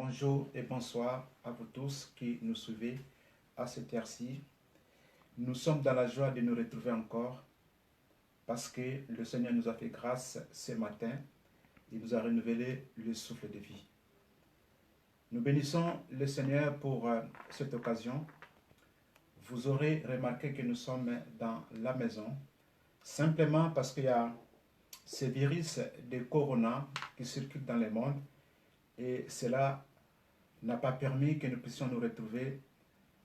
Bonjour et bonsoir à vous tous qui nous suivez à cette heure-ci. Nous sommes dans la joie de nous retrouver encore parce que le Seigneur nous a fait grâce ce matin. Il nous a renouvelé le souffle de vie. Nous bénissons le Seigneur pour cette occasion. Vous aurez remarqué que nous sommes dans la maison simplement parce qu'il y a ce virus de Corona qui circule dans le monde et cela n'a pas permis que nous puissions nous retrouver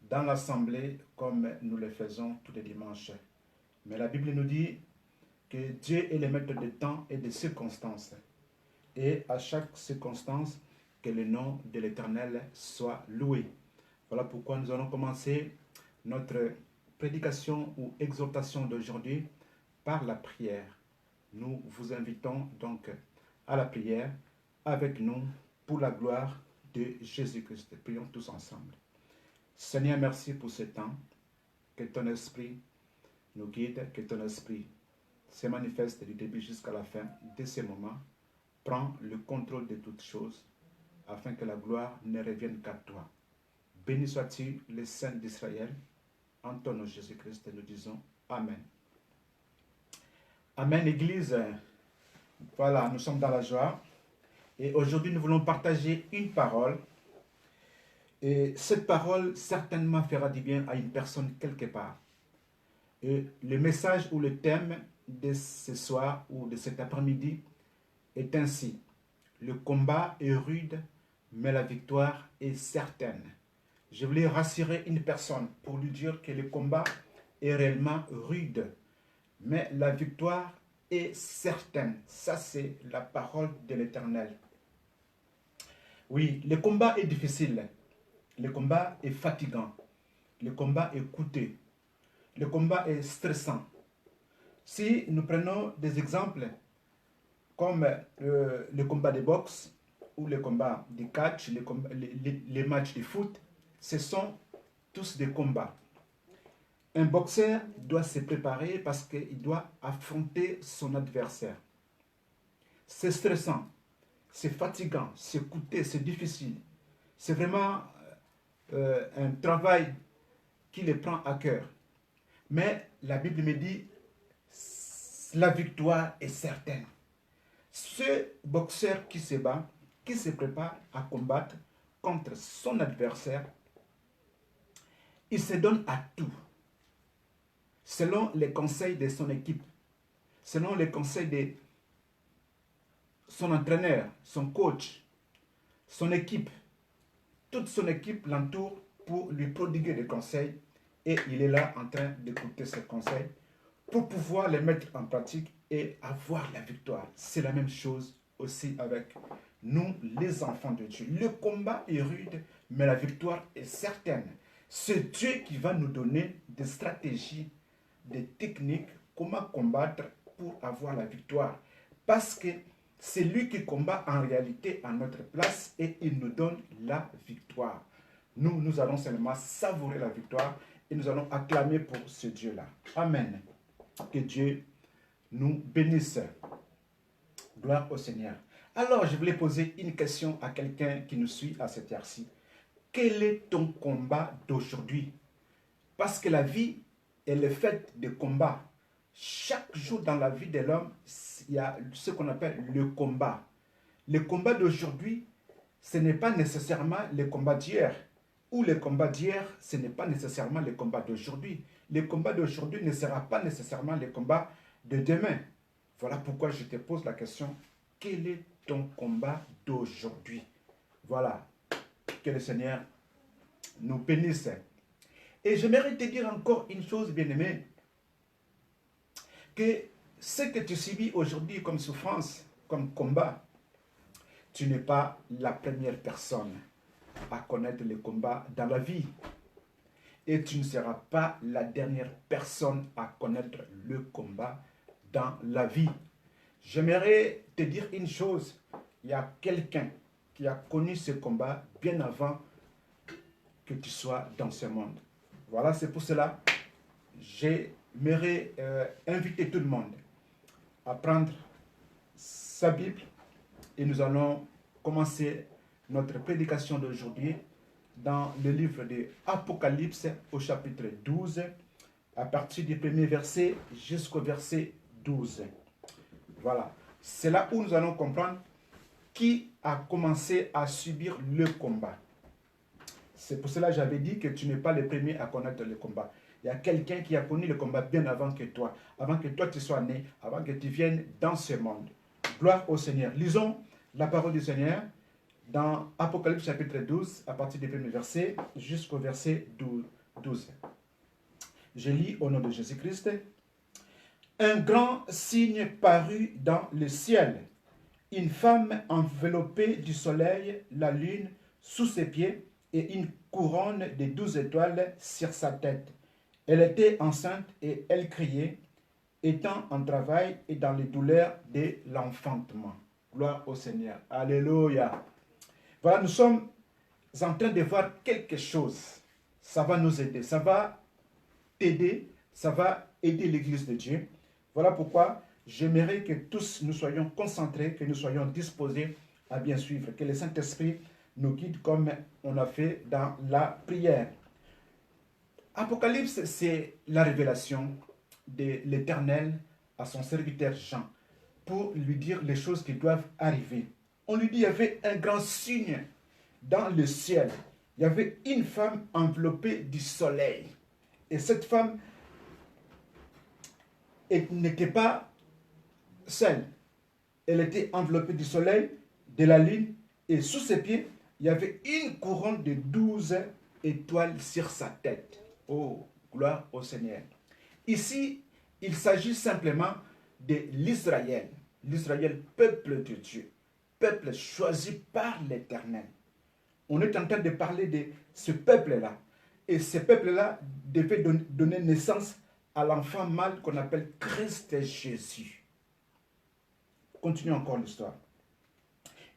dans l'assemblée comme nous le faisons tous les dimanches. Mais la Bible nous dit que Dieu est le maître des temps et des circonstances. Et à chaque circonstance, que le nom de l'Éternel soit loué. Voilà pourquoi nous allons commencer notre prédication ou exhortation d'aujourd'hui par la prière. Nous vous invitons donc à la prière avec nous pour la gloire de Jésus-Christ. Prions tous ensemble. Seigneur, merci pour ce temps. Que ton esprit nous guide, que ton esprit se manifeste du début jusqu'à la fin de ce moment. Prends le contrôle de toutes choses afin que la gloire ne revienne qu'à toi. Béni sois-tu, le Saint d'Israël. En ton nom Jésus-Christ, nous disons Amen. Amen, Église. Voilà, nous sommes dans la joie. Et aujourd'hui, nous voulons partager une parole. Et cette parole certainement fera du bien à une personne quelque part. Et le message ou le thème de ce soir ou de cet après-midi est ainsi. Le combat est rude, mais la victoire est certaine. Je voulais rassurer une personne pour lui dire que le combat est réellement rude, mais la victoire est certaine. Ça, c'est la parole de l'Éternel. Oui, le combat est difficile. Le combat est fatigant. Le combat est coûteux. Le combat est stressant. Si nous prenons des exemples comme le combat de boxe ou le combat de catch, les matchs de foot, ce sont tous des combats. Un boxeur doit se préparer parce qu'il doit affronter son adversaire. C'est stressant, c'est fatigant, c'est coûteux, c'est difficile. C'est vraiment un travail qui les prend à cœur. Mais la Bible me dit, la victoire est certaine. Ce boxeur qui se bat, qui se prépare à combattre contre son adversaire, il se donne à tout, selon les conseils de son équipe, selon les conseils de son entraîneur, son coach, son équipe. Toute son équipe l'entoure pour lui prodiguer des conseils et il est là en train d'écouter ces conseils pour pouvoir les mettre en pratique et avoir la victoire. C'est la même chose aussi avec nous, les enfants de Dieu. Le combat est rude, mais la victoire est certaine. C'est Dieu qui va nous donner des stratégies, des techniques, comment combattre pour avoir la victoire. Parce que c'est lui qui combat en réalité à notre place et il nous donne la victoire. Nous allons seulement savourer la victoire et nous allons acclamer pour ce Dieu-là. Amen. Que Dieu nous bénisse. Gloire au Seigneur. Alors, je voulais poser une question à quelqu'un qui nous suit à cette heure-ci. Quel est ton combat d'aujourd'hui? Parce que la vie, elle est faite de combats. Chaque jour dans la vie de l'homme, il y a ce qu'on appelle le combat. Le combat d'aujourd'hui, ce n'est pas nécessairement le combat d'hier. Ou le combat d'hier, ce n'est pas nécessairement le combat d'aujourd'hui. Le combat d'aujourd'hui ne sera pas nécessairement le combat de demain. Voilà pourquoi je te pose la question, quel est ton combat d'aujourd'hui? Voilà, que le Seigneur nous bénisse. Et j'aimerais te dire encore une chose, bien-aimé, que ce que tu subis aujourd'hui comme souffrance, comme combat, tu n'es pas la première personne à connaître le combat dans la vie. Et tu ne seras pas la dernière personne à connaître le combat dans la vie. J'aimerais te dire une chose. Il y a quelqu'un qui a connu ce combat bien avant que tu sois dans ce monde. Voilà, c'est pour cela que j'aimerais inviter tout le monde à prendre sa Bible et nous allons commencer notre prédication d'aujourd'hui dans le livre de Apocalypse au chapitre 12, à partir du premier verset jusqu'au verset 12. Voilà, c'est là où nous allons comprendre qui a commencé à subir le combat. C'est pour cela que j'avais dit que tu n'es pas le premier à connaître le combat. Il y a quelqu'un qui a connu le combat bien avant que toi tu sois né, avant que tu viennes dans ce monde. Gloire au Seigneur. Lisons la parole du Seigneur dans Apocalypse chapitre 12, à partir du premier verset jusqu'au verset 12. Je lis au nom de Jésus-Christ. Un grand signe parut dans le ciel. Une femme enveloppée du soleil, la lune, sous ses pieds, et une couronne de 12 étoiles sur sa tête. Elle était enceinte et elle criait, étant en travail et dans les douleurs de l'enfantement. Gloire au Seigneur. Alléluia. Voilà, nous sommes en train de voir quelque chose. Ça va nous aider, ça va t'aider, ça va aider l'Église de Dieu. Voilà pourquoi j'aimerais que tous nous soyons concentrés, que nous soyons disposés à bien suivre, que le Saint-Esprit nous guide comme on a fait dans la prière. Apocalypse, c'est la révélation de l'Éternel à son serviteur Jean pour lui dire les choses qui doivent arriver. On lui dit qu'il y avait un grand signe dans le ciel. Il y avait une femme enveloppée du soleil. Et cette femme n'était pas seule. Elle était enveloppée du soleil, de la lune, et sous ses pieds, il y avait une couronne de 12 étoiles sur sa tête. Oh, gloire au Seigneur. Ici, il s'agit simplement de l'Israël. L'Israël, peuple de Dieu. Peuple choisi par l'Éternel. On est en train de parler de ce peuple-là. Et ce peuple-là devait donner naissance à l'enfant mâle qu'on appelle Christ Jésus. Continuons encore l'histoire.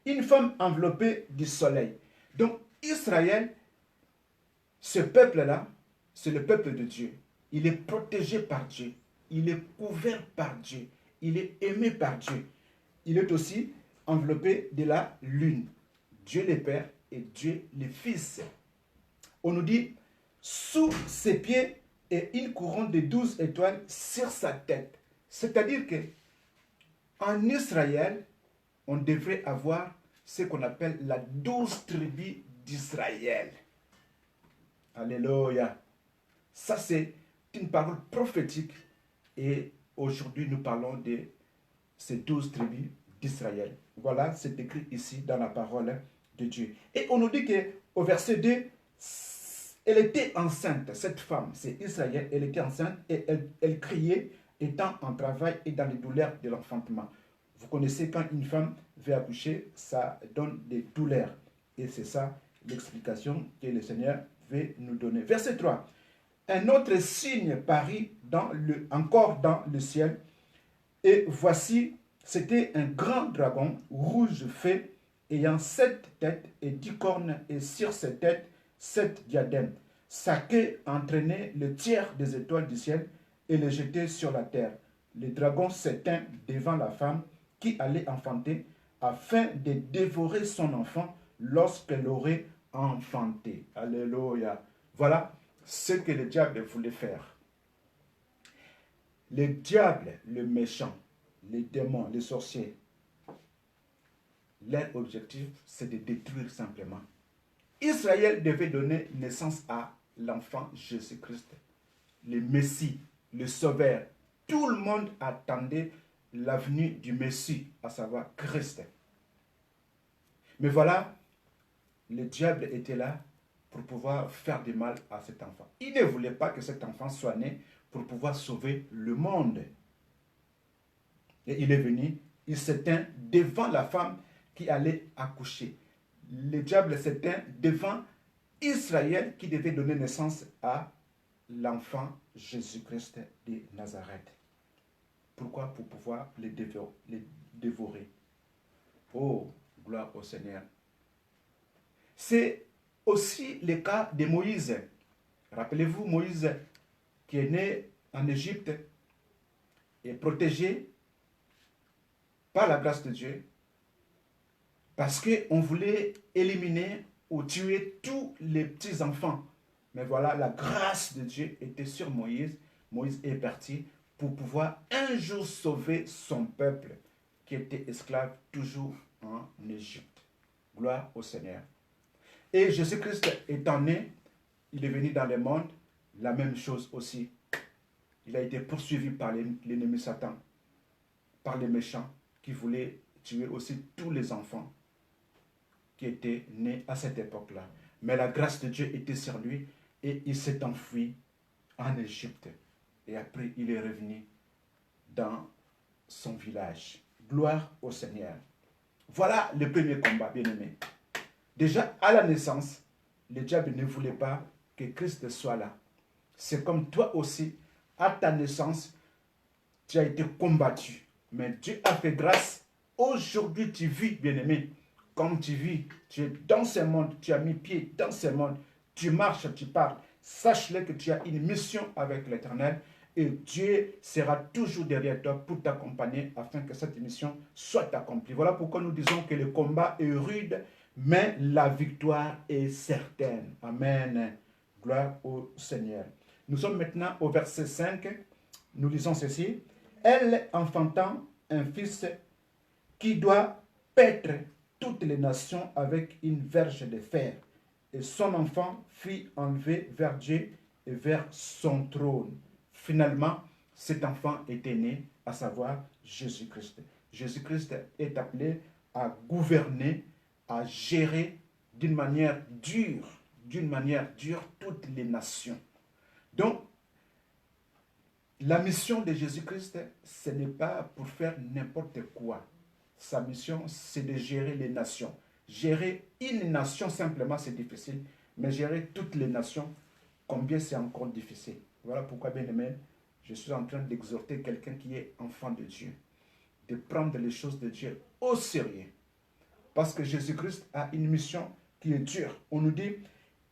Une femme enveloppée du soleil. Donc Israël, ce peuple-là, c'est le peuple de Dieu. Il est protégé par Dieu. Il est couvert par Dieu. Il est aimé par Dieu. Il est aussi enveloppé de la lune. Dieu le Père et Dieu le Fils. On nous dit, sous ses pieds et une couronne de 12 étoiles sur sa tête. C'est-à-dire que en Israël, on devrait avoir ce qu'on appelle la 12 tribus d'Israël. Alléluia. Ça, c'est une parole prophétique. Et aujourd'hui, nous parlons de ces 12 tribus d'Israël. Voilà, c'est écrit ici dans la parole de Dieu. Et on nous dit qu'au verset 2, elle était enceinte, cette femme, c'est Israël, elle était enceinte et elle criait, étant en travail et dans les douleurs de l'enfantement. Vous connaissez, quand une femme veut accoucher, ça donne des douleurs. Et c'est ça l'explication que le Seigneur veut nous donner. Verset 3. Un autre signe parut encore dans le ciel. Et voici, c'était un grand dragon, rouge fait, ayant 7 têtes et 10 cornes, et sur ses têtes, 7 diadèmes. Sa queue entraînait le tiers des étoiles du ciel et les jetait sur la terre. Le dragon s'éteint devant la femme qui allait enfanter, afin de dévorer son enfant lorsqu'elle aurait enfanté. Alléluia. Voilà ce que le diable voulait faire. Le diable, le méchant, les démons, les sorciers, leur objectif, c'est de détruire simplement. Israël devait donner naissance à l'enfant Jésus-Christ, le Messie, le Sauveur. Tout le monde attendait la venue du Messie, à savoir Christ. Mais voilà, le diable était là pour pouvoir faire du mal à cet enfant. Il ne voulait pas que cet enfant soit né pour pouvoir sauver le monde. Et il est venu, il s'éteint devant la femme qui allait accoucher. Le diable s'éteint devant Israël qui devait donner naissance à l'enfant Jésus-Christ de Nazareth. Pourquoi? Pour pouvoir les dévorer. Oh, gloire au Seigneur. C'est aussi le cas de Moïse. Rappelez-vous, Moïse qui est né en Égypte et protégé par la grâce de Dieu. Parce qu'on voulait éliminer ou tuer tous les petits-enfants. Mais voilà, la grâce de Dieu était sur Moïse. Moïse est parti pour pouvoir un jour sauver son peuple qui était esclave toujours en Égypte. Gloire au Seigneur. Et Jésus-Christ étant né, il est venu dans le monde, la même chose aussi. Il a été poursuivi par l'ennemi Satan, par les méchants qui voulaient tuer aussi tous les enfants qui étaient nés à cette époque-là. Mais la grâce de Dieu était sur lui et il s'est enfui en Égypte. Et après, il est revenu dans son village. Gloire au Seigneur. Voilà le premier combat, bien-aimé. Déjà, à la naissance, le diable ne voulait pas que Christ soit là. C'est comme toi aussi, à ta naissance, tu as été combattu. Mais Dieu a fait grâce. Aujourd'hui, tu vis, bien-aimé. Comme tu vis, tu es dans ce monde, tu as mis pied dans ce monde, tu marches, tu parles. Sache-le que tu as une mission avec l'Éternel et Dieu sera toujours derrière toi pour t'accompagner afin que cette mission soit accomplie. Voilà pourquoi nous disons que le combat est rude, mais la victoire est certaine. Amen. Gloire au Seigneur. Nous sommes maintenant au verset 5. Nous lisons ceci. Elle enfantant un fils qui doit paître toutes les nations avec une verge de fer. Et son enfant fut enlevé vers Dieu et vers son trône. Finalement, cet enfant était né, à savoir Jésus-Christ. Jésus-Christ est appelé à gouverner, à gérer d'une manière dure toutes les nations. Donc, la mission de Jésus-Christ, ce n'est pas pour faire n'importe quoi. Sa mission, c'est de gérer les nations. Gérer une nation simplement, c'est difficile, mais gérer toutes les nations, combien c'est encore difficile. Voilà pourquoi, bien aimé, je suis en train d'exhorter quelqu'un qui est enfant de Dieu, de prendre les choses de Dieu au sérieux. Parce que Jésus-Christ a une mission qui est dure. On nous dit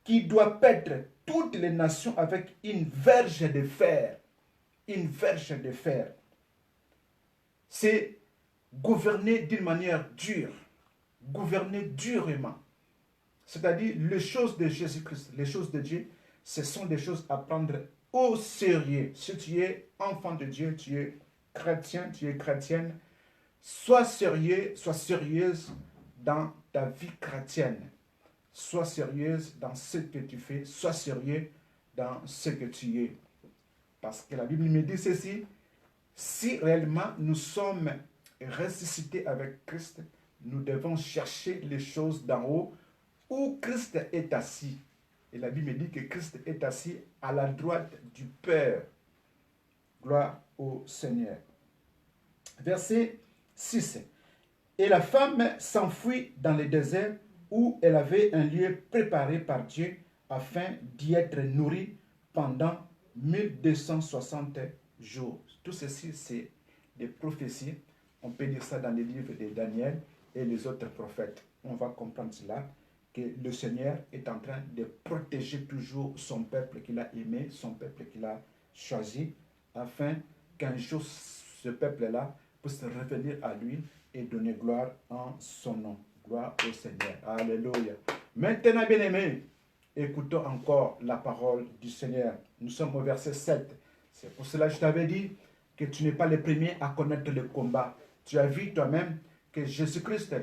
qu'il doit paître toutes les nations avec une verge de fer. Une verge de fer. C'est gouverner d'une manière dure, gouverner durement. C'est-à-dire, les choses de Jésus-Christ, les choses de Dieu, ce sont des choses à prendre au sérieux. Si tu es enfant de Dieu, tu es chrétien, tu es chrétienne, sois sérieux, sois sérieuse dans ta vie chrétienne. Sois sérieuse dans ce que tu fais, sois sérieux dans ce que tu es. Parce que la Bible me dit ceci, si réellement nous sommes ressuscités avec Christ, nous devons chercher les choses d'en haut où Christ est assis. Et la Bible me dit que Christ est assis à la droite du Père. Gloire au Seigneur. Verset 6. Et la femme s'enfuit dans le désert où elle avait un lieu préparé par Dieu afin d'y être nourrie pendant 1260 jours. Tout ceci, c'est des prophéties. On peut lire ça dans les livres de Daniel et les autres prophètes. On va comprendre cela, que le Seigneur est en train de protéger toujours son peuple qu'il a aimé, son peuple qu'il a choisi, afin qu'un jour ce peuple-là puisse revenir à lui et donner gloire en son nom. Gloire au Seigneur. Alléluia. Maintenant, bien-aimés, écoutons encore la parole du Seigneur. Nous sommes au verset 7. C'est pour cela que je t'avais dit que tu n'es pas le premier à connaître le combat. Tu as vu toi-même que Jésus-Christ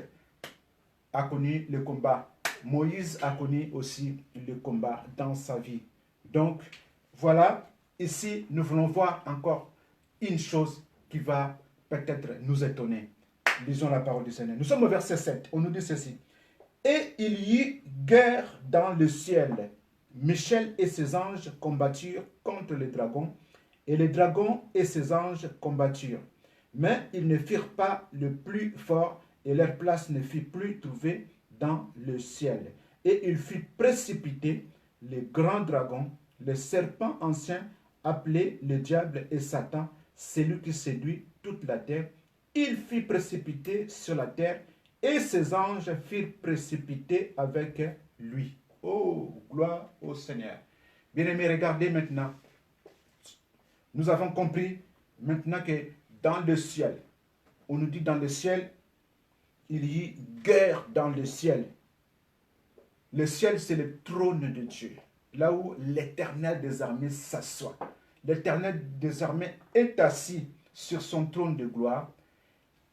a connu le combat. Moïse a connu aussi le combat dans sa vie. Donc, voilà, ici, nous voulons voir encore une chose qui va peut-être nous étonner. Lisons la parole du Seigneur. Nous sommes au verset 7. On nous dit ceci. Et il y eut guerre dans le ciel. Michel et ses anges combattirent contre les dragons, et les dragons et ses anges combattirent. Mais ils ne firent pas le plus fort, et leur place ne fut plus trouvée dans le ciel. Et il fut précipité, le grand dragon, le serpent ancien, appelé le diable et Satan, celui qui séduit toute la terre. Il fut précipité sur la terre, et ses anges furent précipités avec lui. Oh, gloire au Seigneur. Bien-aimés, regardez maintenant. Nous avons compris maintenant que dans le ciel, on nous dit dans le ciel, il y eut guerre dans le ciel. Le ciel, c'est le trône de Dieu, là où l'Éternel des armées s'assoit. L'Éternel des armées est assis sur son trône de gloire.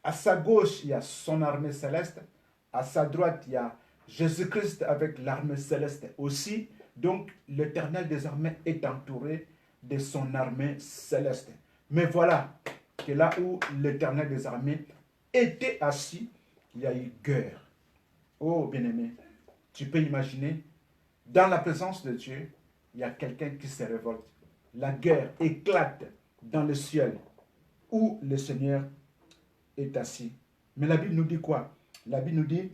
À sa gauche, il y a son armée céleste. À sa droite, il y a Jésus-Christ avec l'armée céleste aussi. Donc, l'Éternel des armées est entouré de son armée céleste. Mais voilà que là où l'Éternel des armées était assis, il y a eu guerre. Oh, bien-aimé, tu peux imaginer, dans la présence de Dieu, il y a quelqu'un qui se révolte. La guerre éclate dans le ciel où le Seigneur est assis. Mais la Bible nous dit quoi? La Bible nous dit,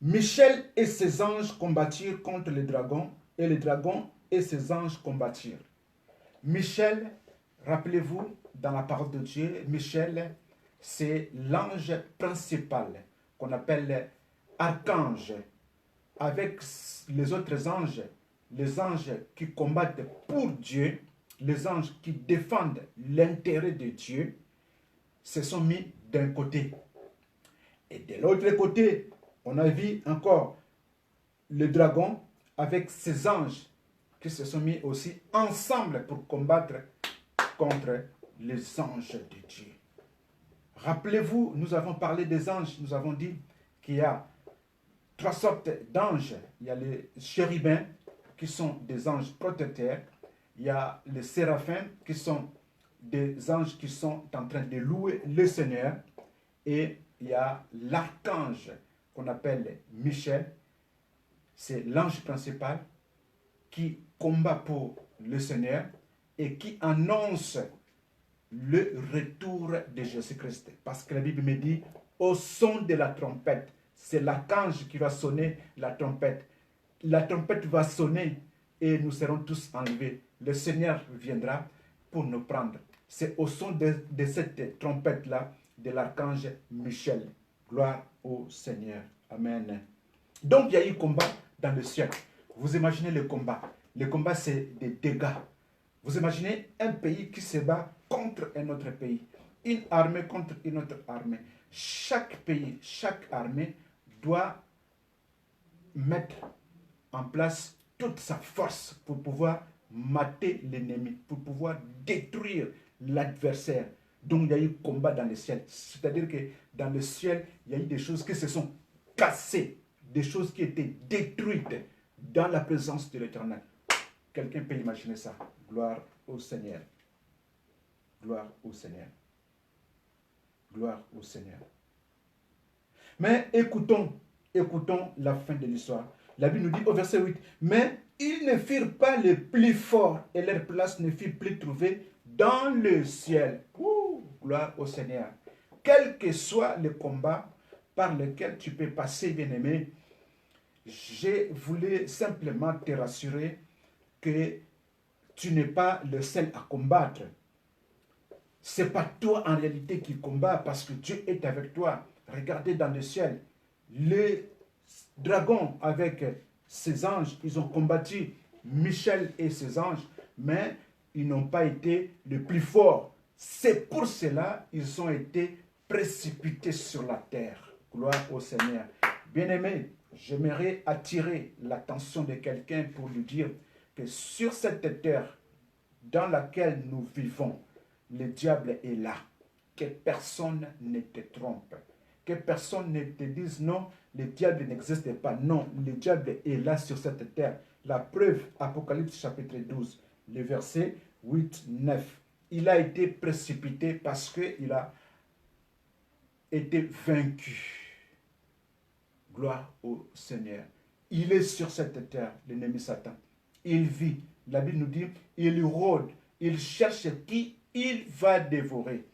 Michel et ses anges combattirent contre le dragon, et le dragon et ses anges combattirent. Michel, rappelez-vous, dans la parole de Dieu, Michel, c'est l'ange principal qu'on appelle archange. Avec les autres anges, les anges qui combattent pour Dieu, les anges qui défendent l'intérêt de Dieu, se sont mis d'un côté. Et de l'autre côté, on a vu encore le dragon avec ses anges qui se sont mis aussi ensemble pour combattre contre les anges de Dieu. Rappelez-vous, nous avons parlé des anges, nous avons dit qu'il y a trois sortes d'anges. Il y a les chérubins qui sont des anges protecteurs. Il y a les séraphins qui sont des anges qui sont en train de louer le Seigneur. Et il y a l'archange qu'on appelle Michel. C'est l'ange principal qui combat pour le Seigneur et qui annonce le retour de Jésus-Christ. Parce que la Bible me dit, au son de la trompette, c'est l'archange qui va sonner la trompette. La trompette va sonner et nous serons tous enlevés. Le Seigneur viendra pour nous prendre. C'est au son de cette trompette-là de l'archange Michel. Gloire au Seigneur. Amen. Donc il y a eu combat dans le ciel. Vous imaginez le combat. Le combat, c'est des dégâts. Vous imaginez un pays qui se bat contre un autre pays. Une armée contre une autre armée. Chaque pays, chaque armée doit mettre en place toute sa force pour pouvoir mater l'ennemi, pour pouvoir détruire l'adversaire. Donc il y a eu combat dans le ciel. C'est-à-dire que dans le ciel, il y a eu des choses qui se sont cassées, des choses qui étaient détruites dans la présence de l'Éternel. Quelqu'un peut imaginer ça. Gloire au Seigneur. Gloire au Seigneur. Gloire au Seigneur. Mais écoutons la fin de l'histoire. La Bible nous dit au verset 8, mais ils ne firent pas les plus forts et leur place ne fut plus trouvée dans le ciel. Ouh, gloire au Seigneur. Quel que soit le combat par lequel tu peux passer, bien-aimé, je voulais simplement te rassurer que tu n'es pas le seul à combattre. Ce n'est pas toi en réalité qui combats parce que Dieu est avec toi. Regardez dans le ciel. Les dragons avec ses anges, ils ont combattu Michel et ses anges, mais ils n'ont pas été les plus forts. C'est pour cela qu'ils ont été précipités sur la terre. Gloire au Seigneur. Bien-aimé, j'aimerais attirer l'attention de quelqu'un pour lui dire que sur cette terre dans laquelle nous vivons, le diable est là. Que personne ne te trompe. Que personne ne te dise non, le diable n'existe pas. Non, le diable est là sur cette terre. La preuve, Apocalypse chapitre 12, le verset 8-9. Il a été précipité parce qu'il a été vaincu. Gloire au Seigneur. Il est sur cette terre, l'ennemi Satan. Il vit. La Bible nous dit, il rôde. Il cherche qui il va dévorer.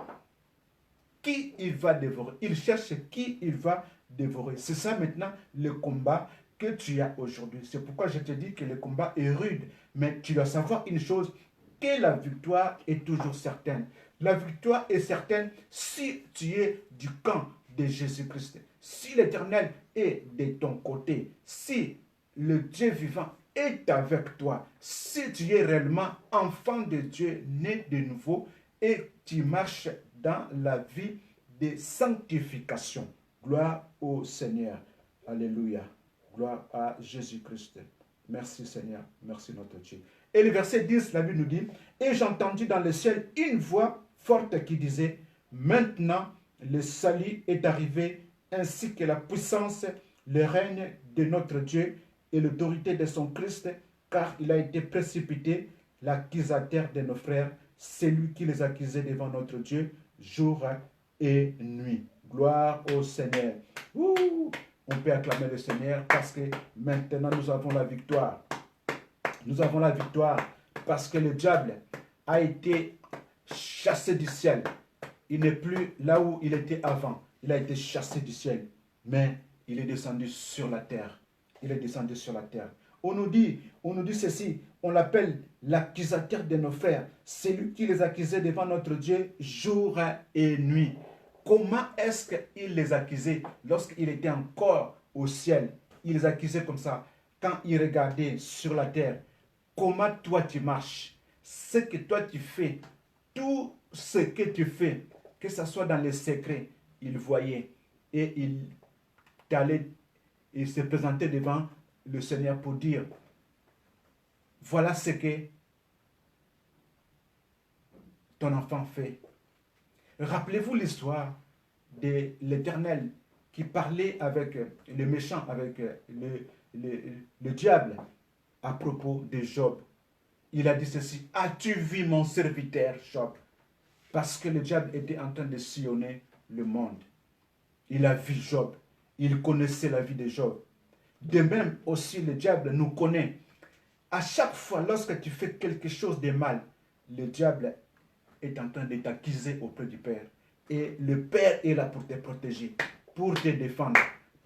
Qui il va dévorer. Il cherche qui il va dévorer. C'est ça maintenant le combat que tu as aujourd'hui. C'est pourquoi je te dis que le combat est rude. Mais tu dois savoir une chose, que la victoire est toujours certaine. La victoire est certaine si tu es du camp de Jésus-Christ. Si l'Éternel est de ton côté, si le Dieu vivant est avec toi, si tu es réellement enfant de Dieu, né de nouveau, et tu marches dans la vie de sanctification. Gloire au Seigneur. Alléluia. Gloire à Jésus-Christ. Merci Seigneur. Merci notre Dieu. Et le verset 10, la Bible nous dit, « Et j'entendis dans le ciel une voix forte qui disait, maintenant le salut est arrivé, ainsi que la puissance, le règne de notre Dieu et l'autorité de son Christ, car il a été précipité, l'accusateur de nos frères, c'est lui qui les accusait devant notre Dieu, jour et nuit. » Gloire au Seigneur. Ouh, on peut acclamer le Seigneur parce que maintenant nous avons la victoire. Nous avons la victoire parce que le diable a été chassé du ciel. Il n'est plus là où il était avant. Il a été chassé du ciel. Mais il est descendu sur la terre. Il est descendu sur la terre. On nous dit ceci. On l'appelle l'accusateur de nos frères. C'est lui qui les accusait devant notre Dieu jour et nuit. Comment est-ce qu'il les accusait lorsqu'il était encore au ciel? Il les accusait comme ça. Quand il regardait sur la terre, comment toi tu marches, ce que toi tu fais, tout ce que tu fais, que ce soit dans les secrets, il voyait et il se présentait devant le Seigneur pour dire, voilà ce que ton enfant fait. Rappelez-vous l'histoire de l'Éternel qui parlait avec le méchant, avec le diable à propos de Job. Il a dit ceci, as-tu vu mon serviteur Job? Parce que le diable était en train de sillonner le monde. Il a vu Job. Il connaissait la vie de Job. De même aussi, le diable nous connaît. À chaque fois, lorsque tu fais quelque chose de mal, le diable est en train de t'accuser auprès du Père. Et le Père est là pour te protéger, pour te défendre,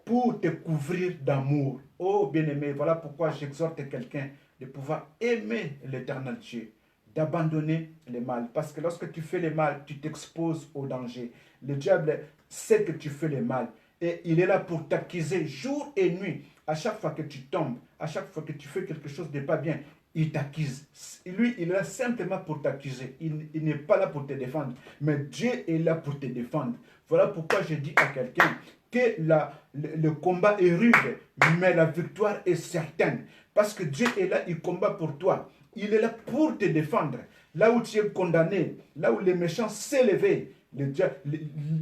pour te couvrir d'amour. Oh bien-aimé, voilà pourquoi j'exhorte quelqu'un de pouvoir aimer l'Éternel Dieu, d'abandonner le mal. Parce que lorsque tu fais le mal, tu t'exposes au danger. Le diable sait que tu fais le mal. Et il est là pour t'accuser jour et nuit. À chaque fois que tu tombes, à chaque fois que tu fais quelque chose de pas bien, il t'accuse. Lui, il est là simplement pour t'accuser. Il n'est pas là pour te défendre. Mais Dieu est là pour te défendre. Voilà pourquoi je dis à quelqu'un que le combat est rude, mais la victoire est certaine. Parce que Dieu est là, il combat pour toi. Il est là pour te défendre. Là où tu es condamné, là où les méchants s'élevaient, le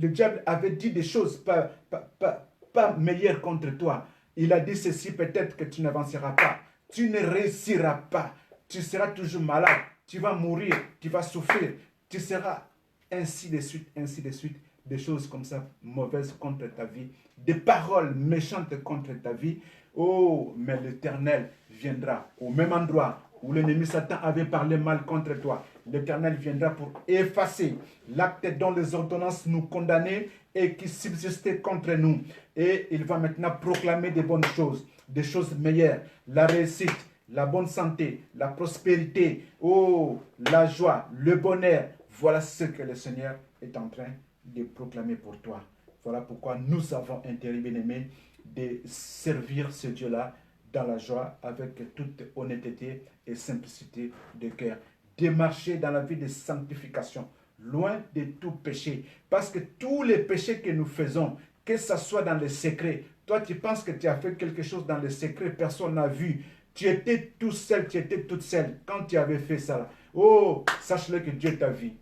diable avait dit des choses pas meilleures contre toi. Il a dit ceci, peut-être que tu n'avanceras pas. Tu ne réussiras pas. Tu seras toujours malade. Tu vas mourir. Tu vas souffrir. Tu seras ainsi de suite. Des choses comme ça mauvaises contre ta vie. Des paroles méchantes contre ta vie. Oh, mais l'Éternel viendra au même endroit où l'ennemi Satan avait parlé mal contre toi. L'Éternel viendra pour effacer l'acte dont les ordonnances nous condamnaient et qui subsistait contre nous. Et il va maintenant proclamer des bonnes choses, des choses meilleures, la réussite, la bonne santé, la prospérité, oh, la joie, le bonheur. Voilà ce que le Seigneur est en train de proclamer pour toi. Voilà pourquoi nous avons intérêt, bien-aimés, de servir ce Dieu-là dans la joie, avec toute honnêteté et simplicité de cœur. De marcher dans la vie de sanctification, loin de tout péché. Parce que tous les péchés que nous faisons, que ce soit dans le secret, toi tu penses que tu as fait quelque chose dans le secret, personne n'a vu. Tu étais tout seul, tu étais toute seule quand tu avais fait ça. Oh, sache-le que Dieu t'a vu.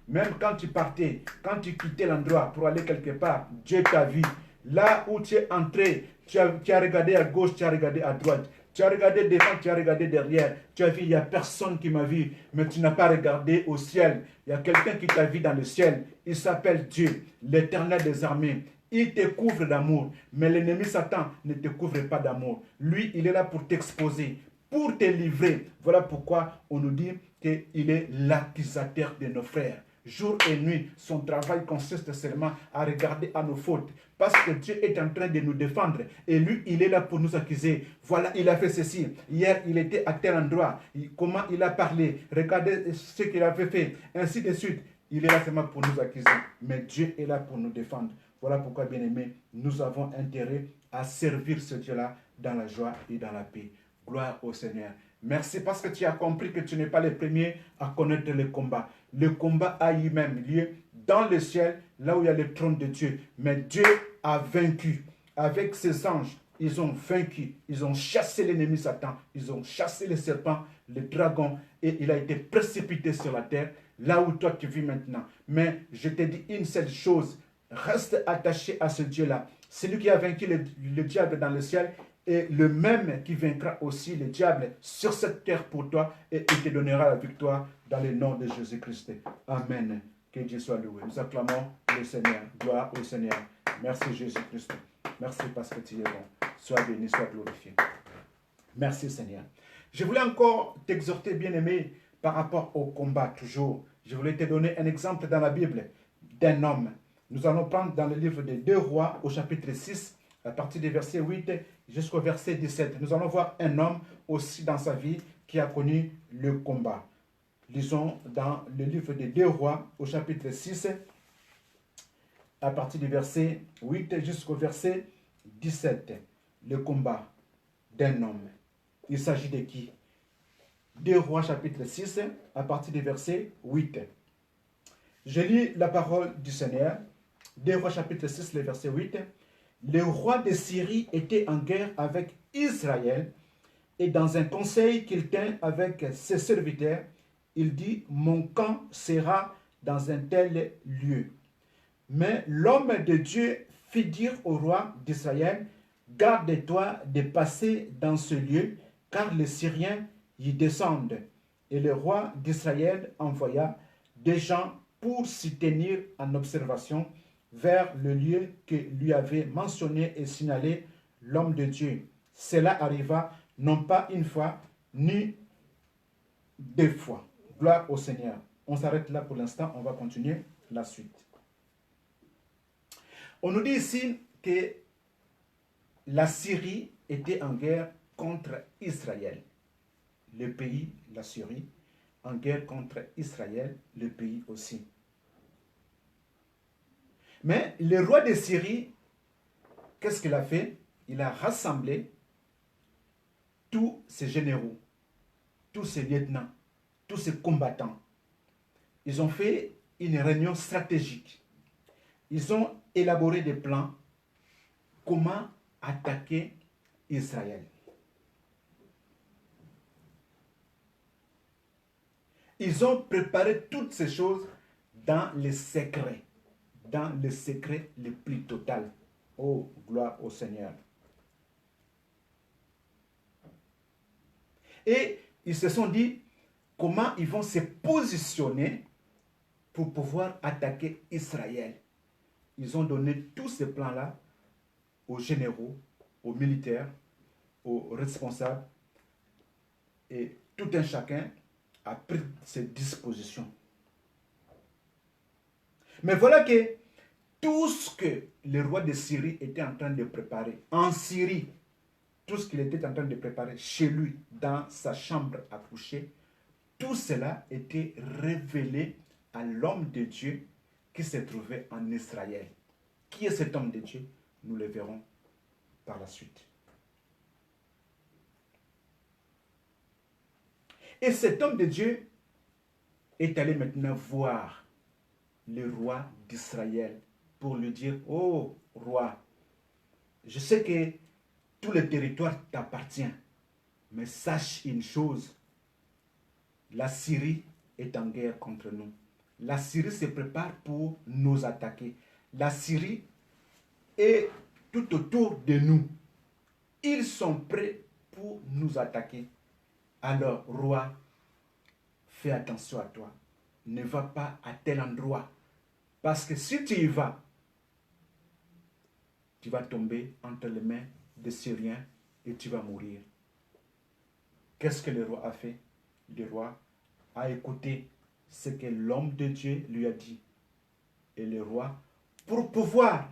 Même quand tu partais, quand tu quittais l'endroit pour aller quelque part, Dieu t'a vu. Là où tu es entré, tu as regardé à gauche, tu as regardé à droite. Tu as regardé devant, tu as regardé derrière. Tu as vu, il n'y a personne qui m'a vu. Mais tu n'as pas regardé au ciel. Il y a quelqu'un qui t'a vu dans le ciel. Il s'appelle Dieu, l'Éternel des armées. Il te couvre d'amour. Mais l'ennemi Satan ne te couvre pas d'amour. Lui, il est là pour t'exposer, pour te livrer. Voilà pourquoi on nous dit qu'il est l'accusateur de nos frères. Jour et nuit, son travail consiste seulement à regarder à nos fautes. Parce que Dieu est en train de nous défendre. Et lui, il est là pour nous accuser. Voilà, il a fait ceci. Hier, il était à tel endroit. Comment il a parlé. Regardez ce qu'il avait fait. Ainsi de suite. Il est là seulement pour nous accuser. Mais Dieu est là pour nous défendre. Voilà pourquoi, bien-aimés, nous avons intérêt à servir ce Dieu-là dans la joie et dans la paix. Gloire au Seigneur. Merci parce que tu as compris que tu n'es pas le premier à connaître le combat. Le combat a eu même lieu dans le ciel, là où il y a le trône de Dieu. Mais Dieu a vaincu. Avec ses anges, ils ont vaincu. Ils ont chassé l'ennemi Satan. Ils ont chassé le serpent, le dragon, et il a été précipité sur la terre, là où toi tu vis maintenant. Mais je te dis une seule chose, reste attaché à ce Dieu-là. Celui qui a vaincu le diable dans le ciel est le même qui vaincra aussi le diable sur cette terre pour toi, et il te donnera la victoire dans le nom de Jésus-Christ. Amen. Que Dieu soit loué. Nous acclamons le Seigneur. Gloire au Seigneur. Merci Jésus-Christ. Merci parce que tu es bon. Sois béni, sois glorifié. Merci Seigneur. Je voulais encore t'exhorter, bien-aimé, par rapport au combat toujours. Je voulais te donner un exemple dans la Bible d'un homme. Nous allons prendre dans le livre des 2 Rois au chapitre 6, à partir du verset 8 jusqu'au verset 17. Nous allons voir un homme aussi dans sa vie qui a connu le combat. Lisons dans le livre des 2 Rois au chapitre 6, à partir du verset 8 jusqu'au verset 17. Le combat d'un homme. Il s'agit de qui? 2 Rois chapitre 6, à partir du verset 8. Je lis la parole du Seigneur. 2 Rois chapitre 6, le verset 8. Le roi de Syrie était en guerre avec Israël, et dans un conseil qu'il tint avec ses serviteurs, il dit, mon camp sera dans un tel lieu. Mais l'homme de Dieu fit dire au roi d'Israël, garde-toi de passer dans ce lieu, car les Syriens y descendent. Et le roi d'Israël envoya des gens pour s'y tenir en observation vers le lieu que lui avait mentionné et signalé l'homme de Dieu. Cela arriva non pas une fois, ni 2 fois. Gloire au Seigneur. On s'arrête là pour l'instant, on va continuer la suite. On nous dit ici que la Syrie était en guerre contre Israël. Le pays, la Syrie, en guerre contre Israël, le pays aussi. Mais le roi de Syrie, qu'est-ce qu'il a fait? Il a rassemblé tous ses généraux, tous ses lieutenants, tous ses combattants. Ils ont fait une réunion stratégique. Ils ont élaboré des plans comment attaquer Israël. Ils ont préparé toutes ces choses dans le secret le plus total. Oh, gloire au Seigneur. Et ils se sont dit comment ils vont se positionner pour pouvoir attaquer Israël. Ils ont donné tous ces plans-là aux généraux, aux militaires, aux responsables, et tout un chacun a pris ses dispositions. Mais voilà que tout ce que le roi de Syrie était en train de préparer, en Syrie, tout ce qu'il était en train de préparer chez lui, dans sa chambre à coucher, tout cela était révélé à l'homme de Dieu qui se trouvait en Israël. Qui est cet homme de Dieu? Nous le verrons par la suite. Et cet homme de Dieu est allé maintenant voir le roi d'Israël pour lui dire, oh roi, je sais que tout le territoire t'appartient, mais sache une chose, la Syrie est en guerre contre nous. La Syrie se prépare pour nous attaquer. La Syrie est tout autour de nous. Ils sont prêts pour nous attaquer. Alors, roi, fais attention à toi. Ne va pas à tel endroit. Parce que si tu y vas, tu vas tomber entre les mains des Syriens et tu vas mourir. Qu'est-ce que le roi a fait? Le roi a écouté ce que l'homme de Dieu lui a dit. Et le roi, pour pouvoir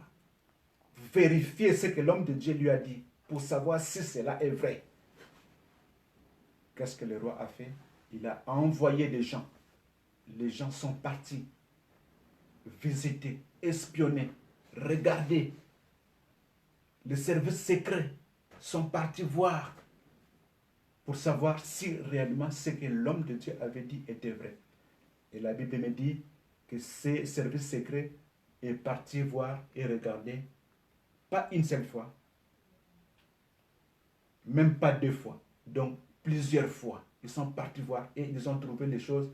vérifier ce que l'homme de Dieu lui a dit, pour savoir si cela est vrai, qu'est-ce que le roi a fait? Il a envoyé des gens. Les gens sont partis visiter, espionner, regarder. Les services secrets sont partis voir pour savoir si réellement ce que l'homme de Dieu avait dit était vrai. Et la Bible me dit que ces services secrets est parti voir et regarder, pas une seule fois, même pas 2 fois, donc plusieurs fois. Ils sont partis voir et ils ont trouvé les choses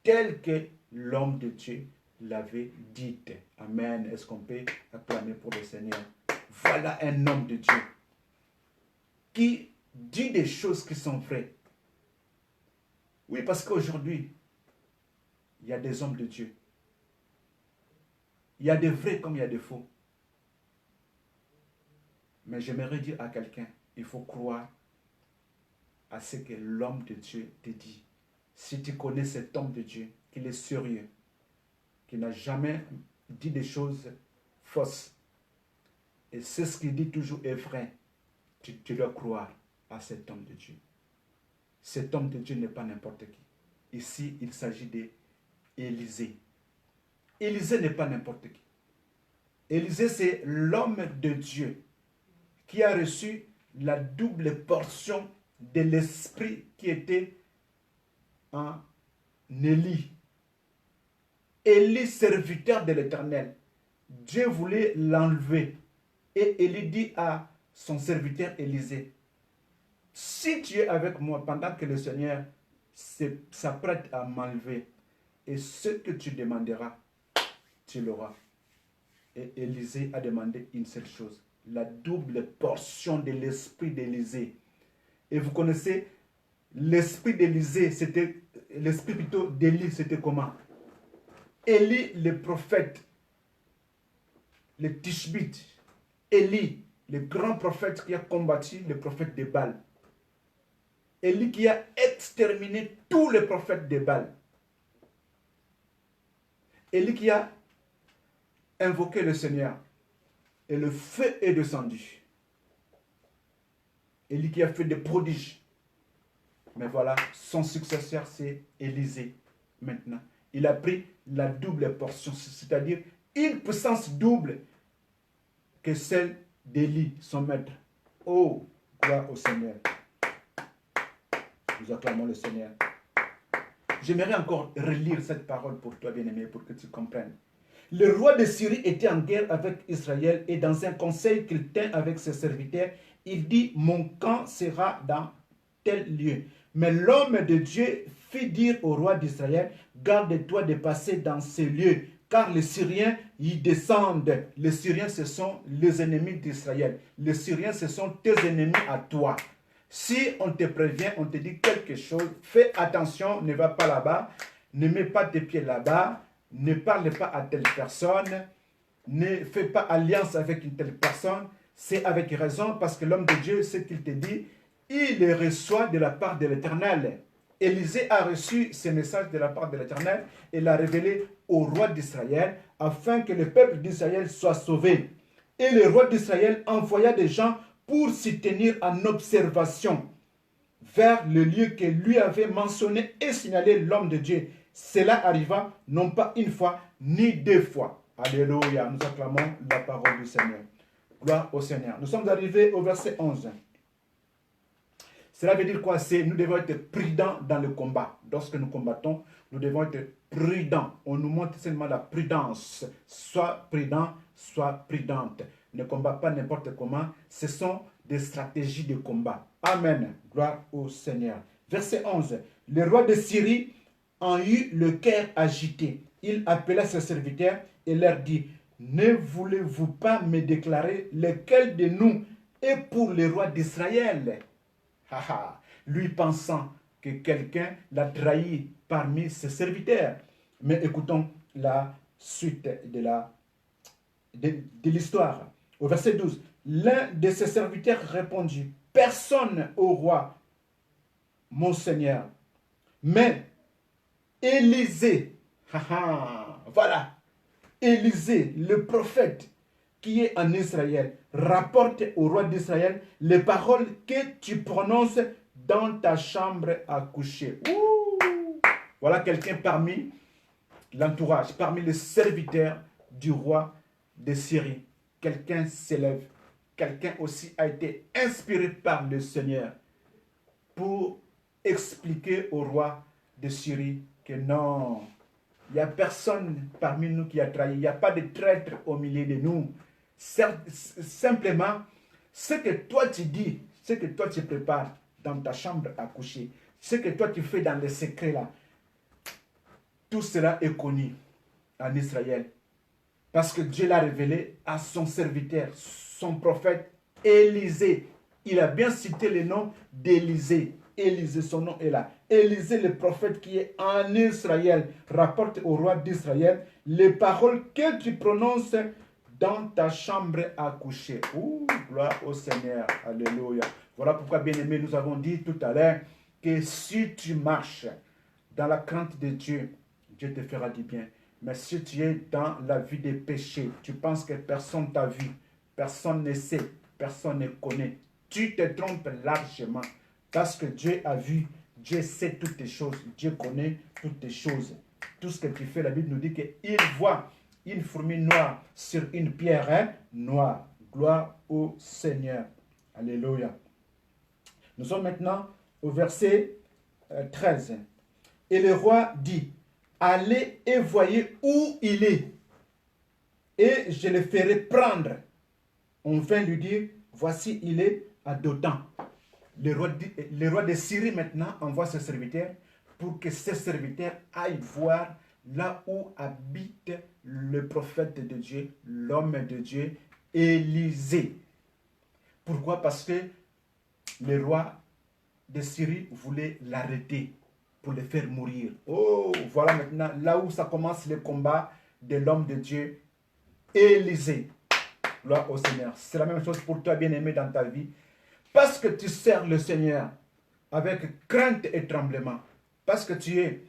telles que l'homme de Dieu l'avait dites. Amen. Est-ce qu'on peut acclamer pour le Seigneur? Voilà un homme de Dieu qui dit des choses qui sont vraies. Oui, parce qu'aujourd'hui, il y a des hommes de Dieu. Il y a des vrais comme il y a des faux. Mais j'aimerais dire à quelqu'un, il faut croire à ce que l'homme de Dieu te dit. Si tu connais cet homme de Dieu, qu'il est sérieux, qu'il n'a jamais dit des choses fausses, et c'est ce qu'il dit toujours est vrai, tu dois croire à cet homme de Dieu. Cet homme de Dieu n'est pas n'importe qui. Ici, il s'agit d'Élisée. Élisée n'est pas n'importe qui. Élisée, c'est l'homme de Dieu qui a reçu la double portion de l'esprit qui était en Élie. Élie, serviteur de l'Éternel. Dieu voulait l'enlever. Et Élie dit à son serviteur Élisée, si tu es avec moi pendant que le Seigneur s'apprête à m'enlever, et ce que tu demanderas, tu l'auras. Et Élisée a demandé une seule chose, la double portion de l'esprit d'Élisée. Et vous connaissez, l'esprit d'Élisée, c'était, l'esprit plutôt d'Élie, c'était comment? Élie, le prophète, le Tishbite, Élie, le grand prophète qui a combattu le prophète de Baal. Élie qui a exterminé tous les prophètes de Baal. Élie qui a invoqué le Seigneur et le feu est descendu. Élie qui a fait des prodiges. Mais voilà, son successeur c'est Élisée maintenant. Il a pris la double portion, c'est-à-dire une puissance double que celle d'Élie, son maître. Oh, gloire au Seigneur. Nous acclamons le Seigneur. J'aimerais encore relire cette parole pour toi, bien-aimé, pour que tu comprennes. Le roi de Syrie était en guerre avec Israël et dans un conseil qu'il tint avec ses serviteurs, il dit, mon camp sera dans tel lieu. Mais l'homme de Dieu fit dire au roi d'Israël, garde-toi de passer dans ces lieux, car les Syriens y descendent. Les Syriens, ce sont les ennemis d'Israël. Les Syriens, ce sont tes ennemis à toi. Si on te prévient, on te dit quelque chose, fais attention, ne va pas là-bas, ne mets pas tes pieds là-bas, ne parle pas à telle personne, ne fais pas alliance avec une telle personne. C'est avec raison parce que l'homme de Dieu, ce qu'il te dit, il les reçoit de la part de l'Éternel. Élisée a reçu ce message de la part de l'Éternel et l'a révélé au roi d'Israël afin que le peuple d'Israël soit sauvé. Et le roi d'Israël envoya des gens pour s'y tenir en observation vers le lieu que lui avait mentionné et signalé l'homme de Dieu. Cela arriva non pas une fois, ni 2 fois. Alléluia, nous acclamons la parole du Seigneur. Gloire au Seigneur. Nous sommes arrivés au verset 11. Cela veut dire quoi? Nous devons être prudents dans le combat. Lorsque nous combattons, nous devons être prudents. On nous montre seulement la prudence. Sois prudent, sois prudente. Ne combat pas n'importe comment. Ce sont des stratégies de combat. Amen. Gloire au Seigneur. Verset 11. Le roi de Syrie en eut le cœur agité. Il appela ses serviteurs et leur dit, ne voulez-vous pas me déclarer lequel de nous est pour le roi d'Israël? Lui pensant que quelqu'un l'a trahi parmi ses serviteurs. Mais écoutons la suite de l'histoire. Au verset 12, l'un de ses serviteurs répondit, personne au roi, mon Seigneur, mais Élisée, voilà, Élisée, le prophète qui est en Israël, rapporte au roi d'Israël les paroles que tu prononces dans ta chambre à coucher. Ouh! Voilà quelqu'un parmi l'entourage, parmi les serviteurs du roi de Syrie. Quelqu'un s'élève. Quelqu'un aussi a été inspiré par le Seigneur pour expliquer au roi de Syrie que non, Il n'y a personne parmi nous qui a trahi. Il n'y a pas de traître au milieu de nous. Simplement, ce que toi tu dis, ce que toi tu prépares dans ta chambre à coucher, ce que toi tu fais dans les secrets là, tout cela est connu en Israël. Parce que Dieu l'a révélé à son serviteur, son prophète Élisée. Il a bien cité le nom d'Élisée. Élisée, son nom est là. Élisée, le prophète qui est en Israël, rapporte au roi d'Israël les paroles que tu prononces dans ta chambre à coucher. Ouh, gloire au Seigneur. Alléluia. Voilà pourquoi, bien-aimés, nous avons dit tout à l'heure que si tu marches dans la crainte de Dieu, Dieu te fera du bien. Mais si tu es dans la vie des péchés, tu penses que personne t'a vu, personne ne sait, personne ne connaît, tu te trompes largement. Parce que Dieu a vu, Dieu sait toutes les choses, Dieu connaît toutes les choses. Tout ce que tu fais, la Bible nous dit qu'il voit une fourmi noire sur une pierre noire. Gloire au Seigneur. Alléluia. Nous sommes maintenant au verset 13. Et le roi dit, allez et voyez où il est, et je le ferai prendre. On vient lui dire, voici il est à Dothan. Le roi de Syrie maintenant envoie ses serviteurs pour que ses serviteurs aillent voir là où habite le prophète de Dieu, l'homme de Dieu, Élisée. Pourquoi? Parce que le roi de Syrie voulait l'arrêter pour le faire mourir. Oh, voilà maintenant là où ça commence le combat de l'homme de Dieu, Élisée. Gloire au Seigneur. C'est la même chose pour toi, bien-aimé, dans ta vie. Parce que tu sers le Seigneur avec crainte et tremblement. Parce que tu es